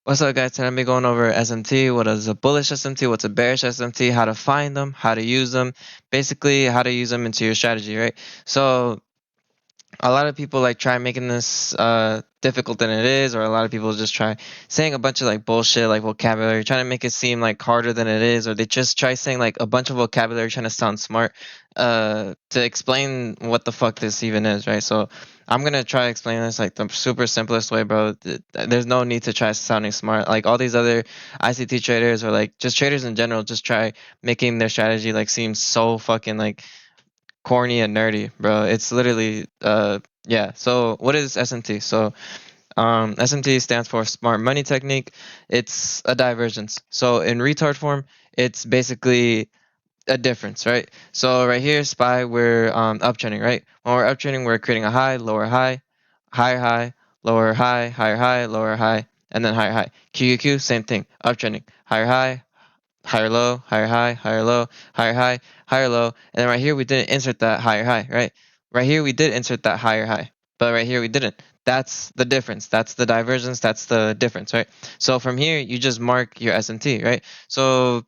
What's up, guys? Today I'm be going over SMT. What is a bullish SMT? What's a bearish SMT? How to find them? How to use them? Basically, how to use them into your strategy, right? So a lot of people like try making this difficult than it is, or a lot of people just try saying a bunch of like bullshit like vocabulary, trying to make it seem like harder than it is, or they just try saying like a bunch of vocabulary trying to sound smart to explain what the fuck this even is, right? So I'm gonna try explaining this like the super simplest way, bro. There's no need to try sounding smart. Like all these other ICT traders or like just traders in general just try making their strategy like seem so fucking like corny and nerdy, bro. It's literally yeah. So what is SMT? So SMT stands for Smart Money Technique. It's a divergence. So in retard form, it's basically a difference, right? So right here, SPY, we're uptrending, right? When we're uptrending, we're creating a high, lower high, higher high, lower high, higher high, lower high, and then higher high. QQQ, same thing, uptrending, higher high, higher low, higher high, higher low, higher high, higher low. And then right here, we didn't insert that higher high, right? Right here, we did insert that higher high, but right here, we didn't. That's the difference. That's the divergence. That's the difference, right? So from here, you just mark your SMT, right? So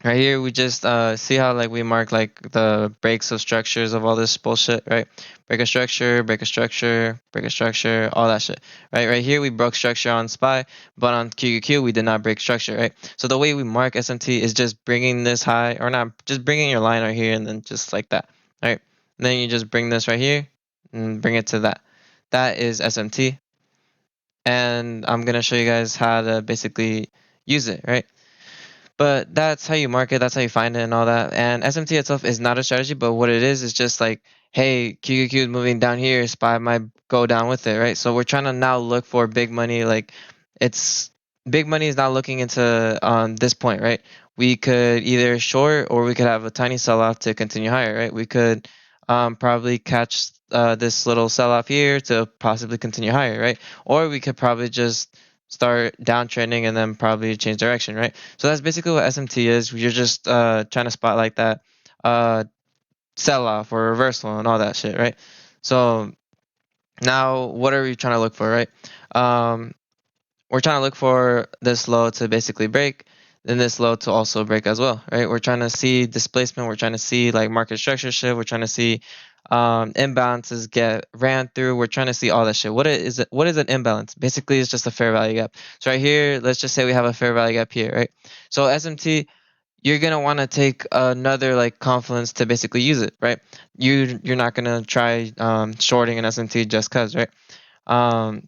right here, we just see how like we mark like the breaks of structures of all this bullshit, right? Break a structure, break a structure, break a structure, all that shit, right? Right here, we broke structure on SPY, but on QQQ, we did not break structure, right? So the way we mark SMT is just bringing this high, or not, just bringing your line right here, and then just like that, right? And then you just bring this right here, and bring it to that. That is SMT, and I'm gonna show you guys how to basically use it, right? But that's how you market, that's how you find it and all that. And SMT itself is not a strategy, but what it is just like, hey, QQQ is moving down here, SPY might go down with it, right? So we're trying to now look for big money. Like it's big money is not looking into this point, right? We could either short or we could have a tiny sell off to continue higher, right? We could probably catch this little sell off here to possibly continue higher, right? Or we could probably just start downtrending and then probably change direction, right? So that's basically what SMT is. You're just trying to spotlight that uh, sell off or reversal and all that shit, right? So now what are we trying to look for, right? Um, we're trying to look for this low to basically break, then this low to also break as well, right? We're trying to see displacement. We're trying to see like market structure shift. We're trying to see imbalances get ran through. We're trying to see all that shit. What is it? What is an imbalance? Basically, it's just a fair value gap. So right here, let's just say we have a fair value gap here, right? So SMT, you're gonna want to take another like confluence to basically use it, right? You're not gonna try shorting an SMT just cause, right? Um,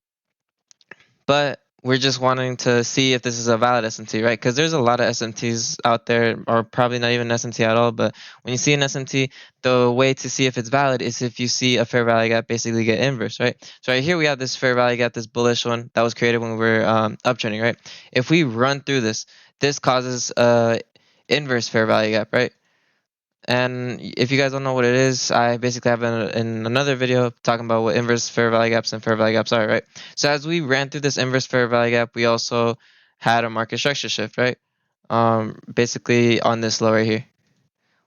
but we're just wanting to see if this is a valid SMT, right? Because there's a lot of SMTs out there, or probably not even SMT at all. But when you see an SMT, the way to see if it's valid is if you see a fair value gap basically get inverse, right? So right here we have this fair value gap, this bullish one that was created when we were uptrending, right? If we run through this, this causes a inverse fair value gap, right? And if you guys don't know what it is, I basically have in another video talking about what inverse fair value gaps and fair value gaps are, right? So as we ran through this inverse fair value gap, we also had a market structure shift, right? Basically on this low right here.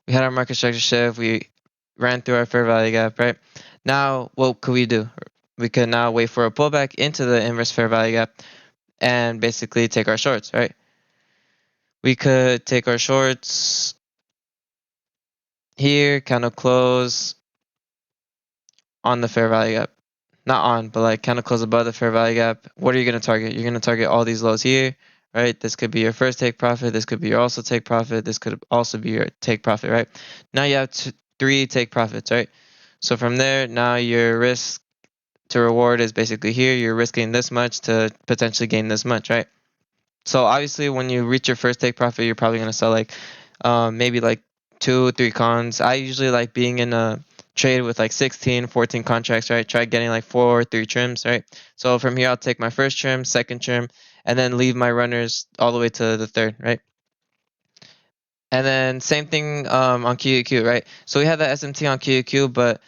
We had our market structure shift, we ran through our fair value gap, right? Now, what could we do? We could now wait for a pullback into the inverse fair value gap and basically take our shorts, right? We could take our shorts here, kind of close on the fair value gap. Not on, but like kind of close above the fair value gap. What are you going to target? You're going to target all these lows here, right? This could be your first take profit. This could be your also take profit. This could also be your take profit, right? Now you have three take profits, right? So from there, now your risk to reward is basically here. You're risking this much to potentially gain this much, right? So obviously, when you reach your first take profit, you're probably going to sell like maybe like 2 3 cons. I usually like being in a trade with like 16 14 contracts, right? Try getting like 4 or 3 trims, right? So from here I'll take my first trim, second trim, and then leave my runners all the way to the third, right? And then same thing on QQQ, right? So we have the SMT on QQQ, but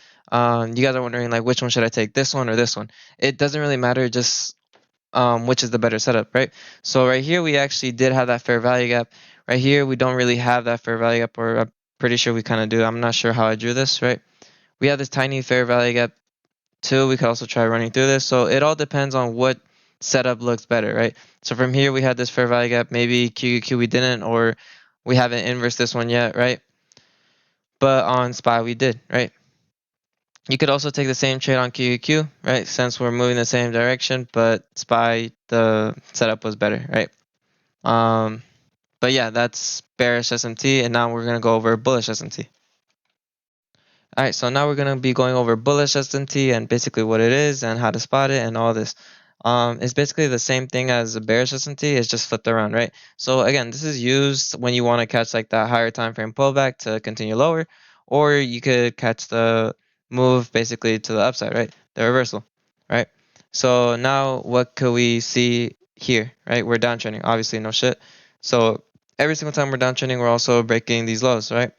you guys are wondering like which one should I take, this one or this one? It doesn't really matter, just which is the better setup, right? So right here we actually did have that fair value gap. Right here we don't really have that fair value gap, or I'm pretty sure we kind of do. I'm not sure how I drew this, right? We have this tiny fair value gap too. We could also try running through this. So it all depends on what setup looks better, right? So from here we had this fair value gap. Maybe QQQ we didn't, or we haven't inversed this one yet, right? But on SPY we did, right? You could also take the same trade on QQQ, right? Since we're moving the same direction, but SPY the setup was better, right? But yeah, that's bearish SMT, and now we're gonna go over bullish SMT. All right, so now we're gonna be going over bullish SMT and basically what it is and how to spot it and all this. It's basically the same thing as a bearish SMT. It's just flipped around, right? So again, this is used when you want to catch like that higher time frame pullback to continue lower, or you could catch the move basically to the upside, right? The reversal, right? So now what could we see here, right? We're downtrending, obviously no shit. So every single time we're downtrending, we're also breaking these lows, right?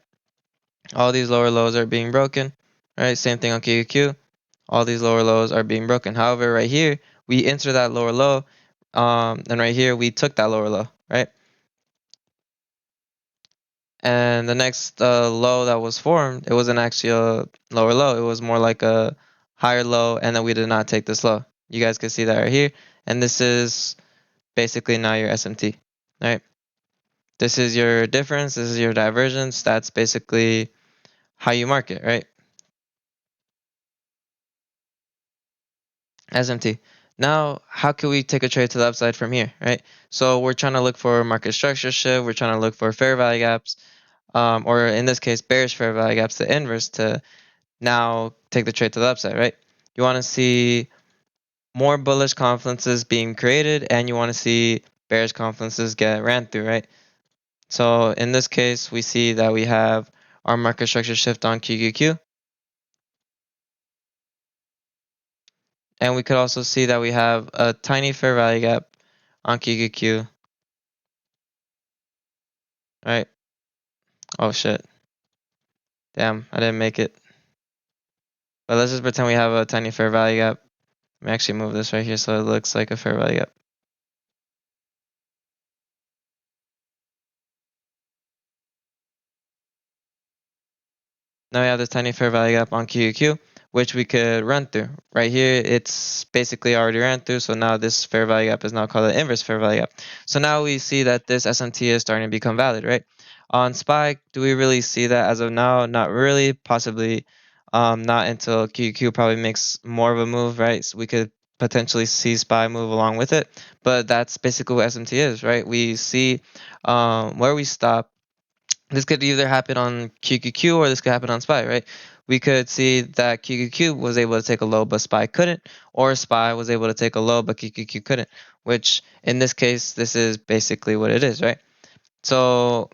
All these lower lows are being broken, right? Same thing on QQQ. All these lower lows are being broken. However, right here, we enter that lower low, and right here, we took that lower low, right? And the next low that was formed, it wasn't actually a lower low. It was more like a higher low, and then we did not take this low. You guys can see that right here. And this is basically now your SMT, right? This is your difference. This is your divergence. That's basically how you mark it, right? SMT. Now, how can we take a trade to the upside from here, right? So we're trying to look for market structure shift. We're trying to look for fair value gaps, or in this case, bearish fair value gaps, the inverse to now take the trade to the upside, right? You want to see more bullish confluences being created, and you want to see bearish confluences get ran through, right? So in this case, we see that we have our market structure shift on QQQ, and we could also see that we have a tiny fair value gap on QQQ, right? Oh shit. Damn, I didn't make it. But let's just pretend we have a tiny fair value gap. Let me actually move this right here so it looks like a fair value gap. Now we have this tiny fair value gap on QQQ, which we could run through. Right here, it's basically already ran through, so now this fair value gap is now called the inverse fair value gap. So now we see that this SMT is starting to become valid, right? On SPY, do we really see that as of now? Not really, possibly not until QQQ probably makes more of a move, right? So we could potentially see SPY move along with it, but that's basically what SMT is, right? We see where we stop. This could either happen on QQQ or this could happen on SPY, right? We could see that QQQ was able to take a low, but SPY couldn't, or SPY was able to take a low, but QQQ couldn't, which in this case, this is basically what it is, right? So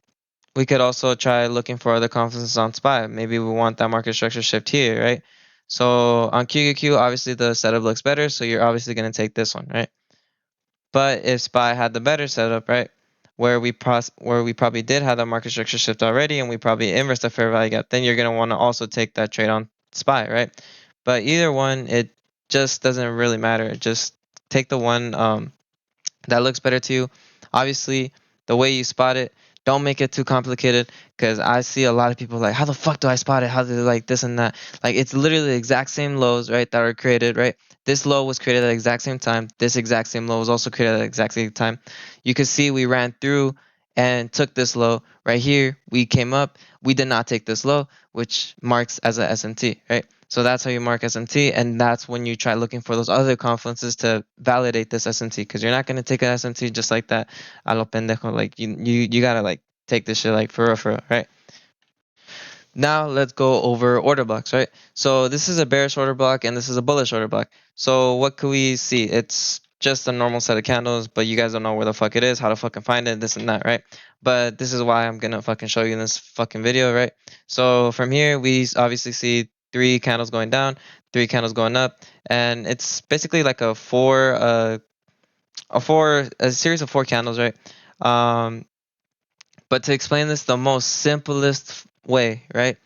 we could also try looking for other confluences on SPY. Maybe we want that market structure shift here, right? So on QQQ, obviously the setup looks better, so you're obviously going to take this one, right? But if SPY had the better setup, right, where we probably did have the market structure shift already, and we probably inversed the fair value gap, then you're gonna want to also take that trade on SPY, right? But either one, it just doesn't really matter. Just take the one that looks better to you. Obviously, the way you spot it, don't make it too complicated because I see a lot of people like, how the fuck do I spot it? How do they like this and that? Like, it's literally the exact same lows, right, that are created, right? This low was created at the exact same time. This exact same low was also created at the exact same time. You can see we ran through and took this low right here. We came up. We did not take this low, which marks as a SMT, right? So that's how you mark SMT, and that's when you try looking for those other confluences to validate this SMT, because you're not gonna take an SMT just like that, a lo pendejo. Like you gotta like take this shit like for real, right? Now let's go over order blocks, right? So this is a bearish order block and this is a bullish order block. So what could we see? It's just a normal set of candles, but you guys don't know where the fuck it is, how to fucking find it, this and that, right? But this is why I'm gonna fucking show you in this fucking video, right? So from here, we obviously see three candles going down, three candles going up, and it's basically like a series of four candles, right? Um, but to explain this the most simplest way, right?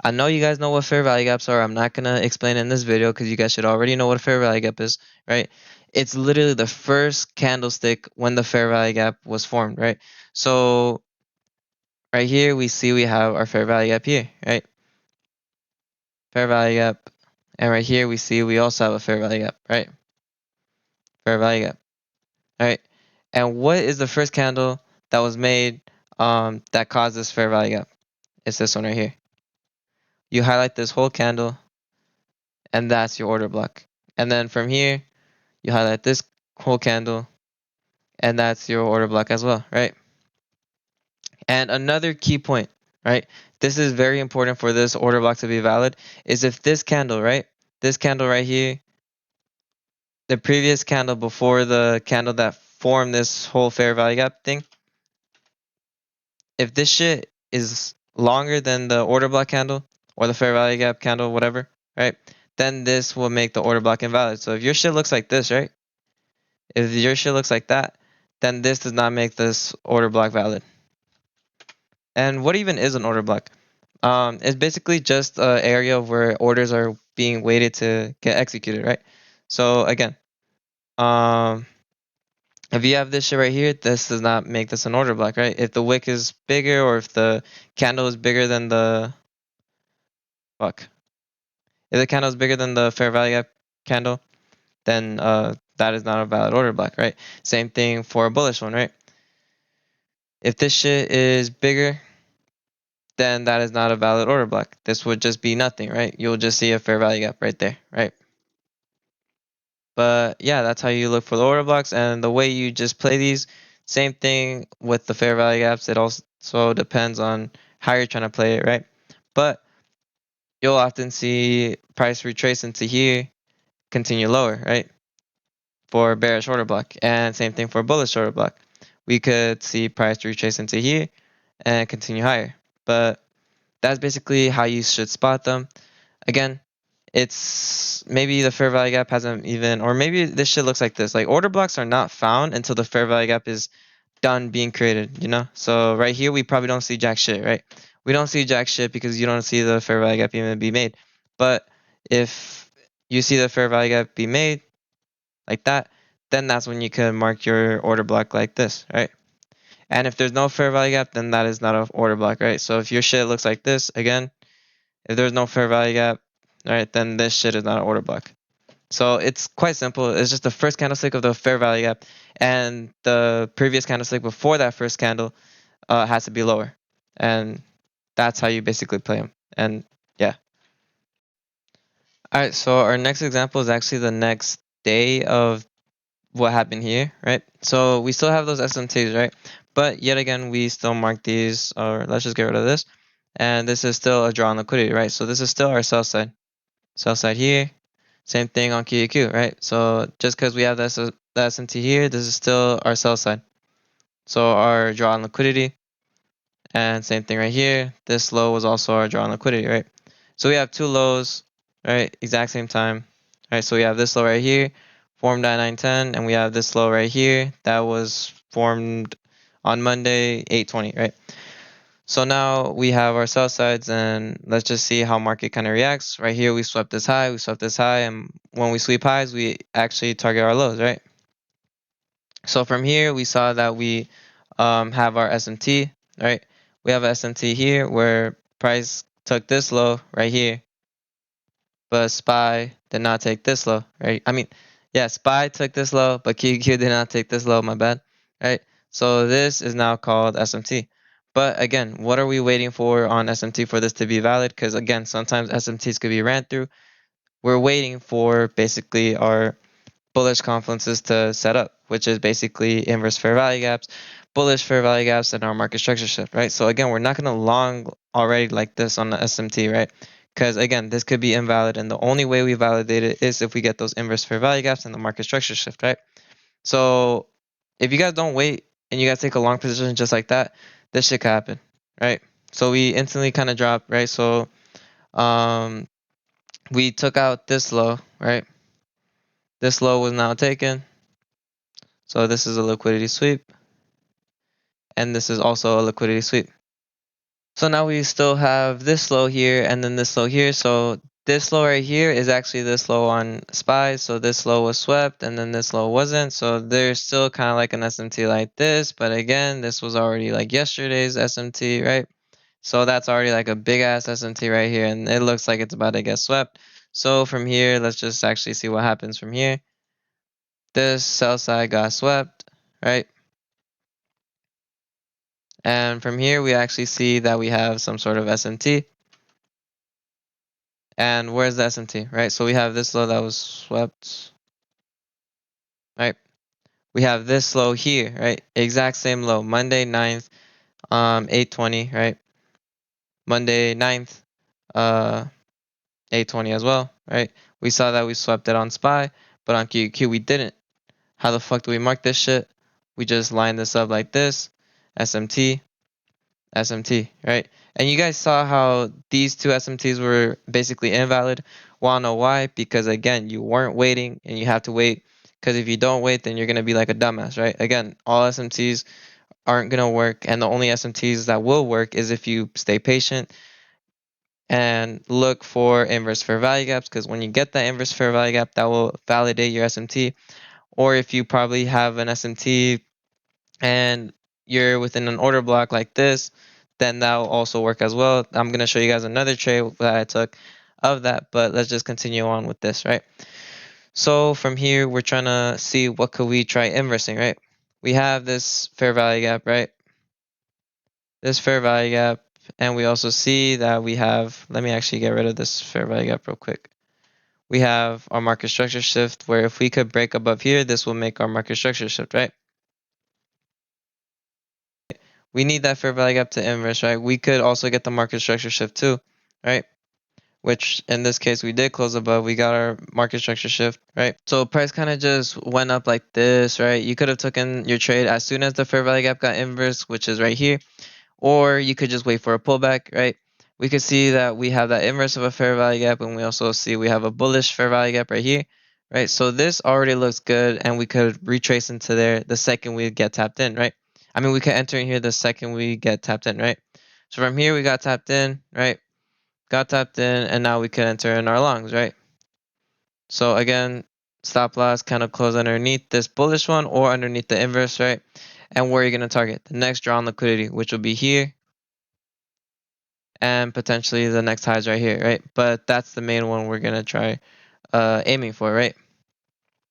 I know you guys know what fair value gaps are. I'm not gonna explain it in this video because you guys should already know what a fair value gap is, right? It's literally the first candlestick when the fair value gap was formed, right? So right here we see we have our fair value gap here, right? Fair value gap, and right here we see we also have a fair value gap, right? fair value gap. All right. And what is the first candle that was made that caused this fair value gap? It's this one right here. You highlight this whole candle, and that's your order block. And then from here, you highlight this whole candle, and that's your order block as well, right? And another key point, right? This is very important for this order block to be valid, is if this candle, right? This candle right here, the previous candle before the candle that formed this whole fair value gap thing, if this shit is longer than the order block candle or the fair value gap candle, whatever, right? Then this will make the order block invalid. So if your shit looks like this, right? If your shit looks like that, then this does not make this order block valid. And what even is an order block? It's basically just an area where orders are being waited to get executed, right? So again, um, if you have this shit right here, this does not make this an order block, right? If the wick is bigger or if the candle is bigger than the fuck, if the candle is bigger than the fair value gap candle, then that is not a valid order block, right? Same thing for a bullish one, right? If this shit is bigger, then that is not a valid order block. This would just be nothing, right? You'll just see a fair value gap right there, right? But yeah, that's how you look for the order blocks, and the way you just play these, same thing with the fair value gaps. It also depends on how you're trying to play it, right? But you'll often see price retrace into here, continue lower, right? For bearish order block, and same thing for bullish order block. We could see price retrace into here and continue higher. But that's basically how you should spot them. Again, it's maybe the fair value gap hasn't even, or maybe this shit looks like this. Like order blocks are not found until the fair value gap is done being created, you know? So right here, we probably don't see jack shit, right? We don't see jack shit because you don't see the fair value gap even be made. But if you see the fair value gap be made like that, then that's when you can mark your order block like this, right? And if there's no fair value gap, then that is not an order block, right? So if your shit looks like this, again, if there's no fair value gap, right, then this shit is not an order block. So it's quite simple. It's just the first candlestick of the fair value gap, and the previous candlestick before that first candle has to be lower, and that's how you basically play them. And yeah. All right. So our next example is actually the next day of what happened here, right? So we still have those SMTs, right? But yet again, we still mark these, or let's just get rid of this. And this is still a draw on liquidity, right? So this is still our sell side. Sell side here. Same thing on QQQ, right? So just because we have the SMT here, this is still our sell side. So our draw on liquidity, and same thing right here. This low was also our draw on liquidity, right? So we have two lows, right? Exact same time, right? So we have this low right here, formed at 9:10, and we have this low right here that was formed on Monday, 8:20, right? So now we have our sell sides, and let's just see how market kind of reacts. Right here, we swept this high, and when we sweep highs, we actually target our lows, right? So from here, we saw that we have our SMT, right? We have a SMT here where price took this low right here, but SPY did not take this low, right? I mean, yeah, SPY took this low, but QQ did not take this low, my bad, right? So this is now called SMT. But again, what are we waiting for on SMT for this to be valid? Because again, sometimes SMTs could be ran through. We're waiting for basically our bullish confluences to set up, which is basically inverse fair value gaps, bullish fair value gaps, and our market structure shift, right? So again, we're not going to long already like this on the SMT, right? Because again, this could be invalid, and the only way we validate it is if we get those inverse fair value gaps and the market structure shift, right? So if you guys don't wait and you guys take a long position just like that, this shit could happen, right? So we instantly kind of dropped, right? So um, we took out this low, right? This low was now taken. So this is a liquidity sweep, and this is also a liquidity sweep. So now we still have this low here and then this low here. So this low right here is actually this low on SPY. So this low was swept and then this low wasn't. So there's still kind of like an SMT like this. But again, this was already like yesterday's SMT, right? So that's already like a big ass SMT right here. And it looks like it's about to get swept. So from here, let's just actually see what happens from here. This sell side got swept, right? And from here, we actually see that we have some sort of SMT. And where's the SMT, right? So we have this low that was swept, right? We have this low here, right? Exact same low, Monday 9th, 820, right? Monday 9th, uh, 820 as well, right? We saw that we swept it on SPY, but on QQ we didn't. How the fuck do we mark this shit? We just line this up like this, SMT, SMT, right? And you guys saw how these two SMTs were basically invalid. Wanna know why? Because again, you weren't waiting and you have to wait. Because if you don't wait, then you're gonna be like a dumbass, right? Again, all SMTs aren't gonna work, and the only SMTs that will work is if you stay patient and look for inverse fair value gaps. Because when you get that inverse fair value gap, that will validate your SMT. Or if you probably have an SMT and you're within an order block like this, then that will also work as well. I'm going to show you guys another trade that I took of that, but let's just continue on with this, right? So from here, we're trying to see what could we try inversing, right? We have this fair value gap, right? This fair value gap, and we also see that we have, let me actually get rid of this fair value gap real quick. We have our market structure shift where if we could break above here, this will make our market structure shift, right? We need that fair value gap to inverse, right? We could also get the market structure shift too, right? Which in this case we did close above. We got our market structure shift, right? So price kind of just went up like this, right? You could have taken your trade as soon as the fair value gap got inverse, which is right here, or you could just wait for a pullback, right? We could see that we have that inverse of a fair value gap, and we also see we have a bullish fair value gap right here, right? So this already looks good, and we could retrace into there the second we get tapped in, right? I mean, we could enter in here the second we get tapped in, right? So from here we got tapped in, right? Got tapped in, and now we could enter in our longs, right? So again, stop loss kind of close underneath this bullish one or underneath the inverse, right? And where are you going to target? The next draw on liquidity, which will be here, and potentially the next highs right here, right? But that's the main one we're gonna try aiming for, right?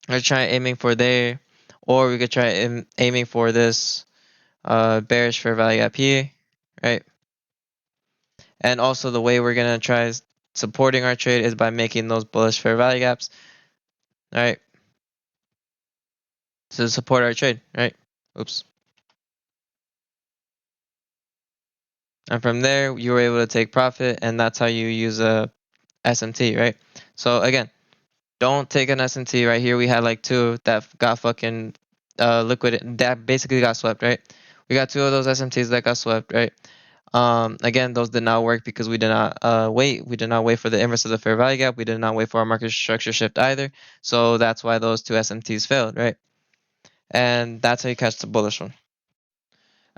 We're trying aiming for there, or we could try aiming for this bearish fair value up here, right? And also the way we're gonna try supporting our trade is by making those bullish fair value gaps, right? To support our trade, right? Oops. And from there, you were able to take profit, and that's how you use a SMT, right? So again, don't take an S&T right here. We had like two that got fucking liquid that basically got swept, right? We got two of those SMTs that got swept, right? Again, those did not work because we did not wait. We did not wait for the inverse of the fair value gap. We did not wait for our market structure shift either. So that's why those two SMTs failed, right? And that's how you catch the bullish one.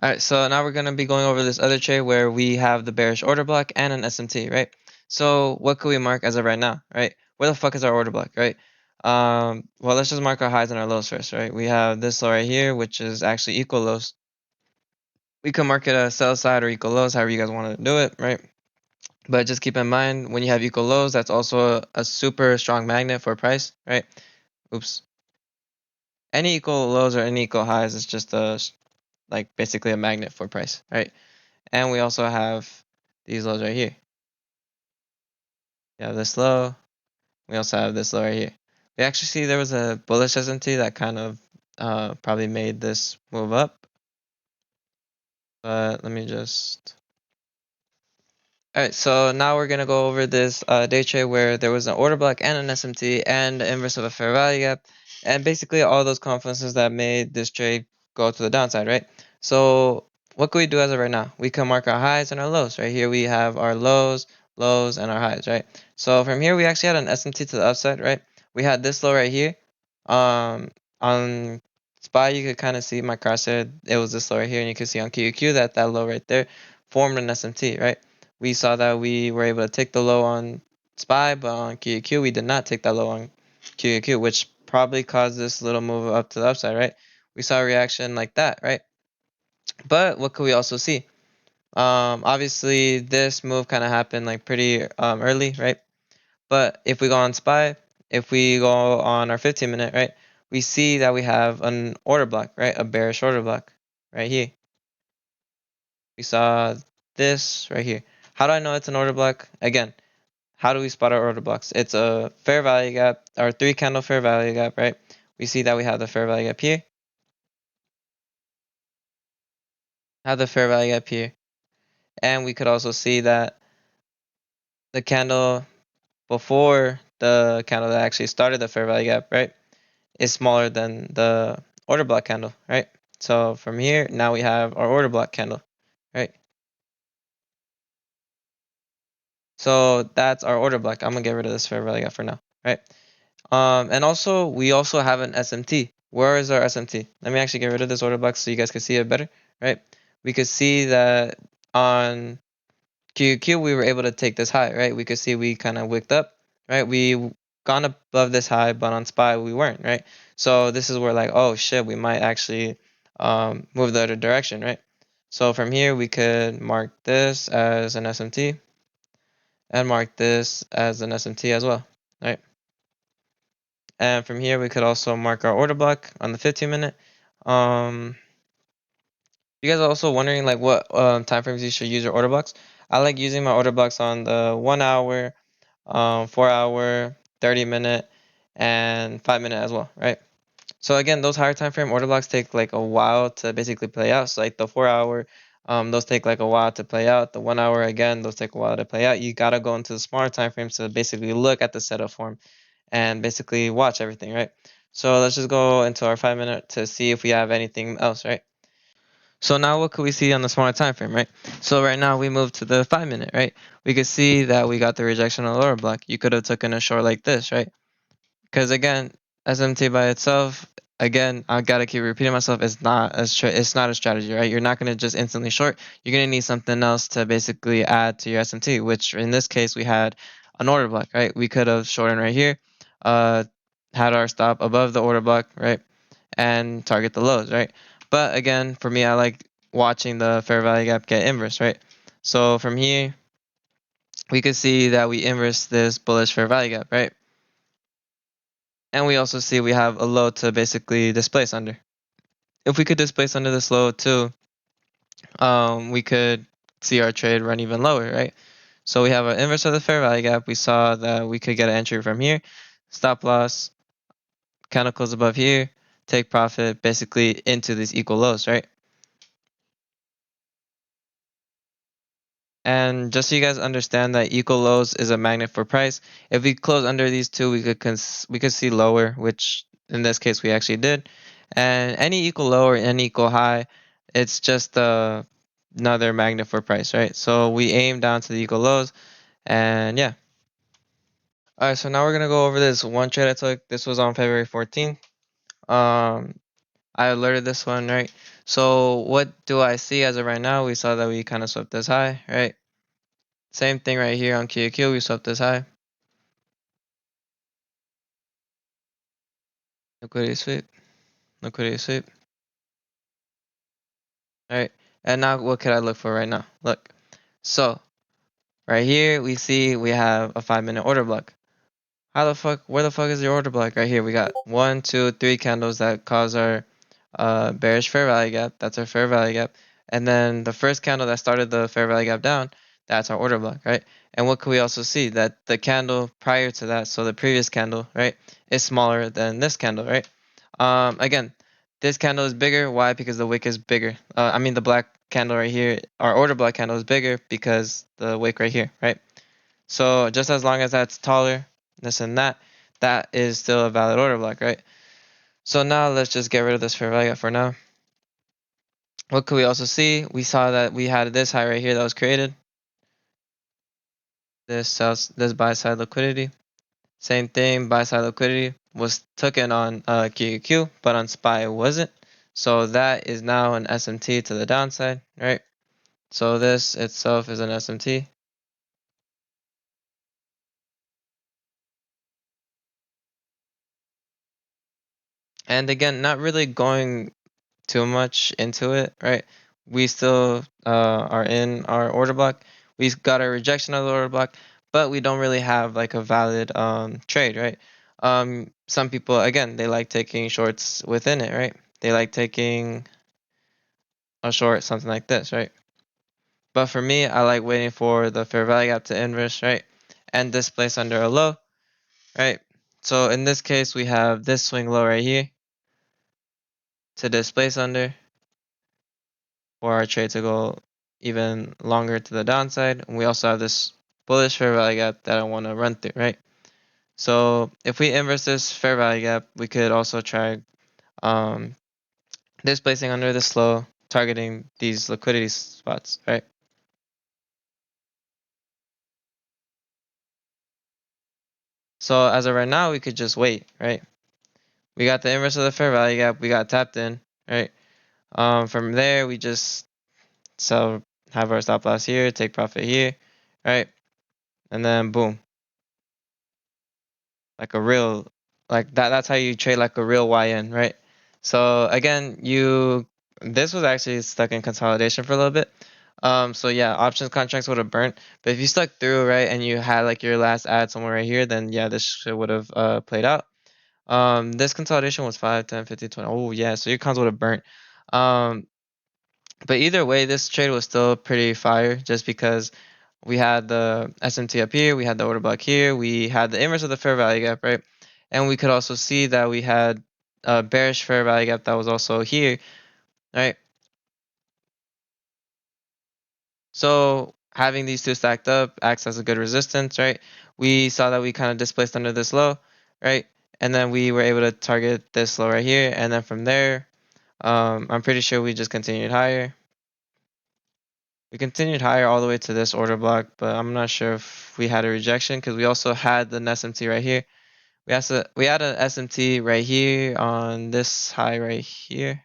All right, so now we're gonna be going over this other trade where we have the bearish order block and an SMT, right? So what could we mark as of right now, right? Where the fuck is our order block, right? Well, let's just mark our highs and our lows first, right? We have this low right here, which is actually equal lows. We can mark it a sell side or equal lows, however you guys want to do it, right? But just keep in mind when you have equal lows, that's also a super strong magnet for price, right? Oops. Any equal lows or any equal highs is just like basically a magnet for price, right? And we also have these lows right here. We have this low. We also have this low right here. We actually see there was a bullish SMT that kind of probably made this move up. But let me just... Alright, so now we're going to go over this day trade where there was an order block and an SMT and the inverse of a fair value gap. And basically all those confluences that made this trade go to the downside, right? So what can we do as of right now? We can mark our highs and our lows. Right here we have our lows, lows, and our highs, right? So from here we actually had an SMT to the upside, right? We had this low right here. On SPY you could kind of see my crosshair. It was this low right here, and you can see on QQ that that low right there formed an SMT, right? We saw that we were able to take the low on SPY, but on QQ we did not take that low on QQ, which probably caused this little move up to the upside, right? We saw a reaction like that, right? But what could we also see? Obviously this move kind of happened like pretty early, right? But if we go on SPY, if we go on our 15 minute, right? we see that we have an order block, right? A bearish order block right here. We saw this right here. How do I know it's an order block? Again, how do we spot our order blocks? It's a fair value gap, our 3 candle fair value gap, right? We see that we have the fair value gap here, have the fair value gap here, and we could also see that the candle before the candle that actually started the fair value gap, right, is smaller than the order block candle, right? So from here, now we have our order block candle, right? So that's our order block. I'm gonna get rid of this fair value gap for now, right? And also we also have an SMT. Where is our SMT? Let me actually get rid of this order block so you guys can see it better, right? We could see that on QQ we were able to take this high, right? We could see we kind of wicked up, right? We gone above this high, but on SPY we weren't, right? So this is where like, oh shit, we might actually move the other direction, right? So from here we could mark this as an SMT and mark this as an SMT as well, right? And from here, we could also mark our order block on the 15 minute. You guys are also wondering like what time frames you should use your order blocks. I like using my order blocks on the 1 hour, 4 hour, 30 minute, and 5 minute as well, right? So again, those higher time frame order blocks take like a while to basically play out. So like the 4 hour, those take like a while to play out. The 1 hour again, those take a while to play out. You gotta go into the smaller time frames to basically look at the setup form and basically watch everything, right? So let's just go into our 5 minute to see if we have anything else, right? So now what could we see on the smaller time frame, right? So right now we move to the 5 minute, right? We could see that we got the rejection of the lower block. You could have taken a short like this, right? Because again, SMT by itself, again, I gotta keep repeating myself. It's not a strategy, right? You're not gonna just instantly short. You're gonna need something else to basically add to your SMT. Which in this case we had an order block, right? We could have shortened right here, uh, had our stop above the order block, right, and target the lows, right? But again, for me, I like watching the fair value gap get inverse, right? So from here, we could see that we inverse this bullish fair value gap, right? And we also see we have a low to basically displace under. If we could displace under this low too, we could see our trade run even lower, right? So we have an inverse of the fair value gap. We saw that we could get an entry from here, stop loss, candle close above here, take profit basically into these equal lows, right? And just so you guys understand that equal lows is a magnet for price. If we close under these two, we could see lower, which in this case we actually did. And any equal low or any equal high, it's just another magnet for price, right? So we aim down to the equal lows, and yeah. All right, so now we're gonna go over this one trade I took. This was on February 14th. Um, I alerted this one, right? So what do I see as of right now? We saw that we kind of swept this high, right? Same thing right here on QQ, we swept this high. Liquidity sweep, liquidity sweep. All right, and now what could I look for right now? Look, so right here we see we have a 5 minute order block. How the fuck, where the fuck is your order block? Right here, we got 1, 2, 3 candles that cause our bearish fair value gap. That's our fair value gap. And then the first candle that started the fair value gap down, that's our order block, right? And what can we also see? That the candle prior to that, so the previous candle, right, is smaller than this candle, right? Again, this candle is bigger. Why? Because the wick is bigger. I mean, the black candle right here, our order block candle is bigger because the wick right here, right? So just as long as that's taller, this and that, that is still a valid order block, right? So now let's just get rid of this fair value for now. What could we also see? We saw that we had this high right here that was created. This buy side liquidity. Same thing, buy side liquidity was taken on QQQ, but on SPY it wasn't. So that is now an SMT to the downside, right? So this itself is an SMT. And again, not really going too much into it, right? We still are in our order block. We got a rejection of the order block, but we don't really have like a valid trade, right? Some people, again, they like taking shorts within it, right? They like taking a short, something like this, right? But for me, I like waiting for the fair value gap to inverse, right? And displace under a low, right? So in this case, we have this swing low right here to displace under for our trade to go even longer to the downside. And we also have this bullish fair value gap that I want to run through, right? So if we inverse this fair value gap, we could also try um, displacing under this low, targeting these liquidity spots, right? So as of right now, we could just wait, right? We got the inverse of the fair value gap. We got tapped in, right? From there, we just sell, have our stop loss here, take profit here, right? And then boom, like a real, like that. That's how you trade like a real YN, right? So again, this was actually stuck in consolidation for a little bit. So yeah, options contracts would have burnt. But if you stuck through, right, and you had like your last ad somewhere right here, then yeah, this shit would have played out. This consolidation was 5, 10, 15, 20. Oh yeah, so your cons would have burnt. Um, but either way, this trade was still pretty fire just because we had the SMT up here, we had the order block here, we had the inverse of the fair value gap, right? And we could also see that we had a bearish fair value gap that was also here, right? So having these two stacked up acts as a good resistance, right? We saw that we kind of displaced under this low, right? And then we were able to target this low right here. And then from there, I'm pretty sure we just continued higher. We continued higher all the way to this order block, but I'm not sure if we had a rejection because we also had an SMT right here. We had an SMT right here on this high right here.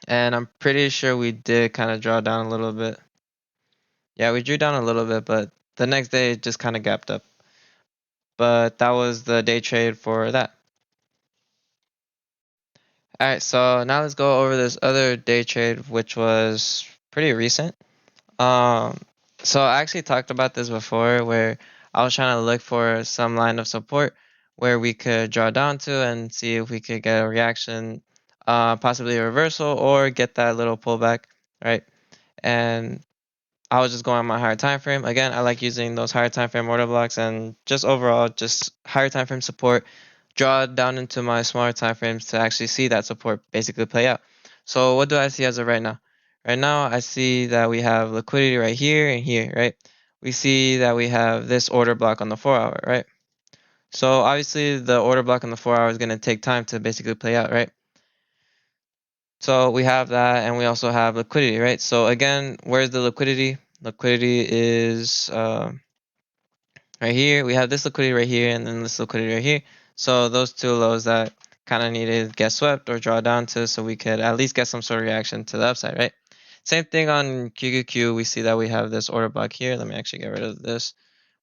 And I'm pretty sure we did kind of draw down a little bit. Yeah, we drew down a little bit, but the next day it just kind of gapped up. But that was the day trade for that. All right, so now let's go over this other day trade, which was pretty recent. Um, so I actually talked about this before where I was trying to look for some line of support where we could draw down to and see if we could get a reaction, possibly a reversal or get that little pullback, right? And I was just going on my higher time frame. Again, I like using those higher time frame order blocks and just overall just higher time frame support, draw down into my smaller time frames to actually see that support basically play out. So what do I see as of right now? Right now I see that we have liquidity right here and here, right? We see that we have this order block on the 4 hour, right? So obviously the order block on the 4 hour is going to take time to basically play out, right? So we have that and we also have liquidity, right? So again, where's the liquidity? Liquidity is right here. We have this liquidity right here and then this liquidity right here. So those two lows that kind of needed to get swept or draw down to so we could at least get some sort of reaction to the upside, right? Same thing on QQQ. We see that we have this order block here. Let me actually get rid of this.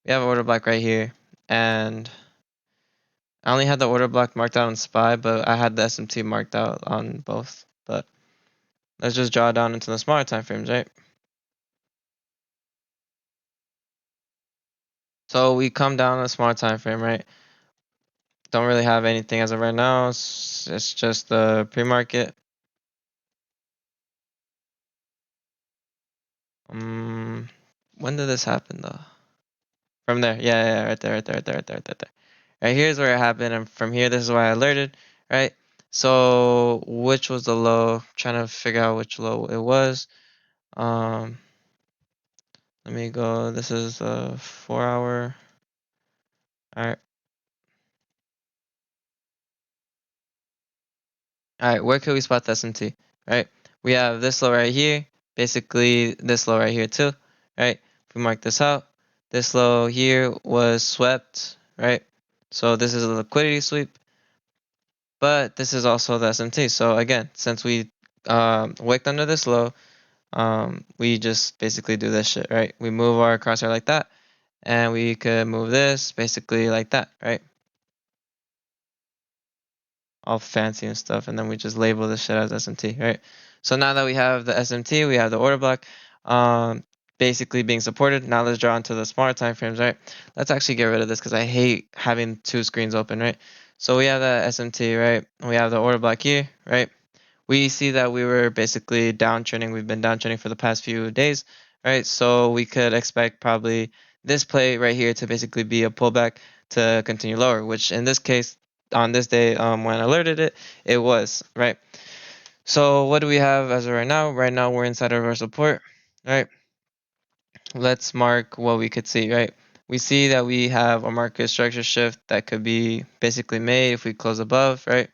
We have an order block right here. And I only had the order block marked out on SPY, but I had the SMT marked out on both. But let's just draw down into the smaller time frames, right? So we come down a smaller time frame, right? Don't really have anything as of right now. It's just the pre-market. Um, when did this happen though? From there, yeah, right there, right there, right there, right there, right there. Right here's where it happened, and from here, this is why I alerted, right? So, which was the low? Trying to figure out which low it was. Um, let me go. This is a 4 hour. All right, all right. Where could we spot the SMT? Right, we have this low right here. Basically, this low right here too. Right. If we mark this out, this low here was swept. Right. So this is a liquidity sweep. But this is also the SMT. So again, since we wicked under this low, we just basically do this shit, right? We move our crosshair like that, and we could move this basically like that, right? All fancy and stuff, and then we just label this shit as SMT, right? So now that we have the SMT, we have the order block. Um, basically being supported. Now let's draw into the smaller time frames, right? Let's actually get rid of this because I hate having two screens open, right? So we have the SMT, right? We have the order block here, right? We see that we were basically downtrending. We've been downtrending for the past few days, right? So we could expect probably this play right here to basically be a pullback to continue lower, which in this case, on this day, when I alerted it, it was, right? So what do we have as of right now? Right now we're inside of our support, right? Let's mark what we could see, right? We see that we have a market structure shift that could be basically made if we close above, right?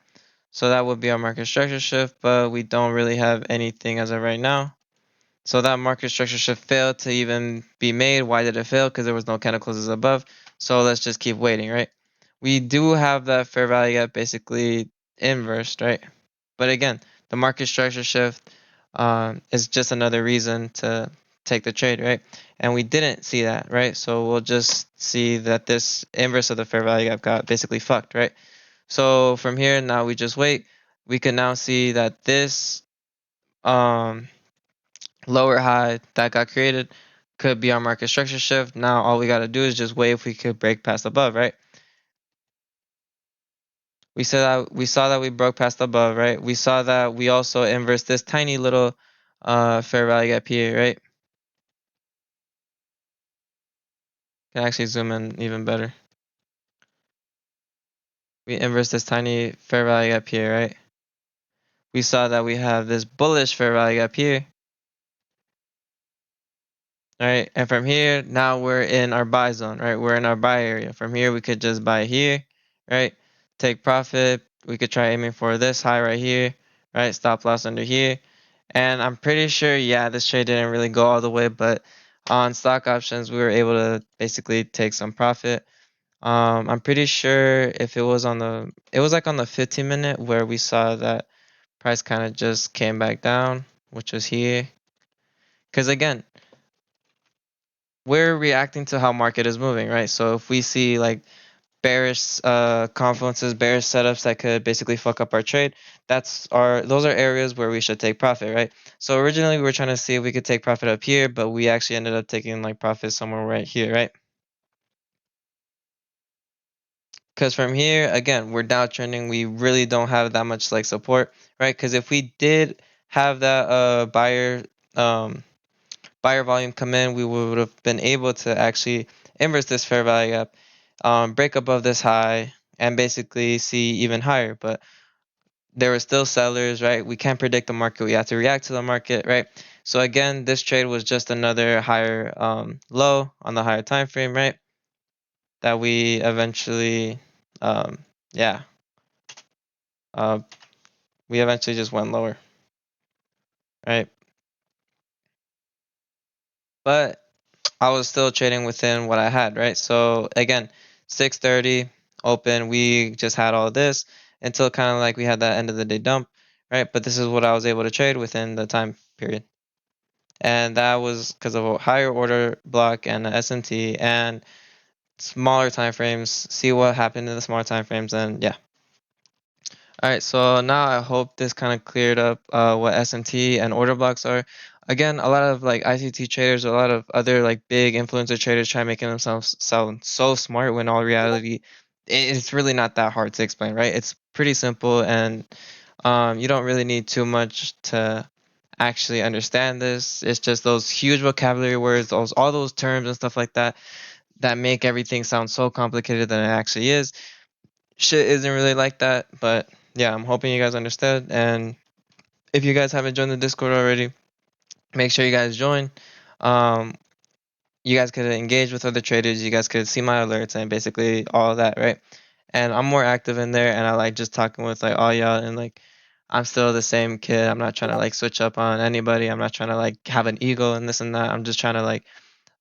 So that would be our market structure shift, but we don't really have anything as of right now. So that market structure shift failed to even be made. Why did it fail? Because there was no candle closes above. So let's just keep waiting, right? We do have that fair value gap basically inversed, right? But again, the market structure shift is just another reason to take the trade, right? And we didn't see that, right? So we'll just see that this inverse of the fair value gap got basically fucked, right? So from here, now we just wait. We can now see that this um, lower high that got created could be our market structure shift. Now all we got to do is just wait if we could break past above, right? We saw that we broke past above, right? We saw that we also inversed this tiny little fair value gap here, right? Can actually zoom in even better. We inversed this tiny fair value gap here, right? We saw that we have this bullish fair value gap here. Right, and from here, now we're in our buy zone, right? We're in our buy area. From here, we could just buy here, right? Take profit. We could try aiming for this high right here, right? Stop loss under here. And I'm pretty sure, yeah, this trade didn't really go all the way, but on stock options, we were able to basically take some profit. I'm pretty sure if it was it was like on the 15 minute where we saw that price kind of just came back down, which was here. Because again, we're reacting to how market is moving, right? So if we see like bearish confluences, bearish setups that could basically fuck up our trade, those are areas where we should take profit, right? So originally we were trying to see if we could take profit up here, but we actually ended up taking like profit somewhere right here, right? Because from here, again, we're downtrending. We really don't have that much like support, right? Because if we did have that um, buyer volume come in, we would have been able to actually inverse this fair value gap, break above this high, and basically see even higher. But there were still sellers, right? We can't predict the market. We have to react to the market, right? So again, this trade was just another higher low on the higher time frame, right? That we eventually, um, yeah, uh, we eventually just went lower, right? But I was still trading within what I had, right? So again, 6:30 open, we just had all this until kind of like we had that end of the day dump, right? But this is what I was able to trade within the time period. And that was because of a higher order block and a SMT and smaller time frames. See what happened in the smaller time frames, and yeah. All right, so now I hope this kind of cleared up what SMT and order blocks are. Again, a lot of like ICT traders, a lot of other like big influencer traders try making themselves sound so smart when all reality, it's really not that hard to explain, right? It's pretty simple, and you don't really need too much to actually understand this. It's just those huge vocabulary words, all those terms and stuff like that that make everything sound so complicated than it actually is. Shit isn't really like that, but yeah, I'm hoping you guys understood. And if you guys haven't joined the Discord already, make sure you guys join. Um, you guys could engage with other traders. You guys could see my alerts and basically all of that, right? And I'm more active in there, and I like just talking with like all y'all. And like, I'm still the same kid. I'm not trying to like switch up on anybody. I'm not trying to like have an ego and this and that. I'm just trying to like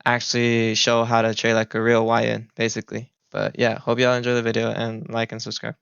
actually show how to trade like a real YN, basically. But yeah, hope y'all enjoy the video and like and subscribe.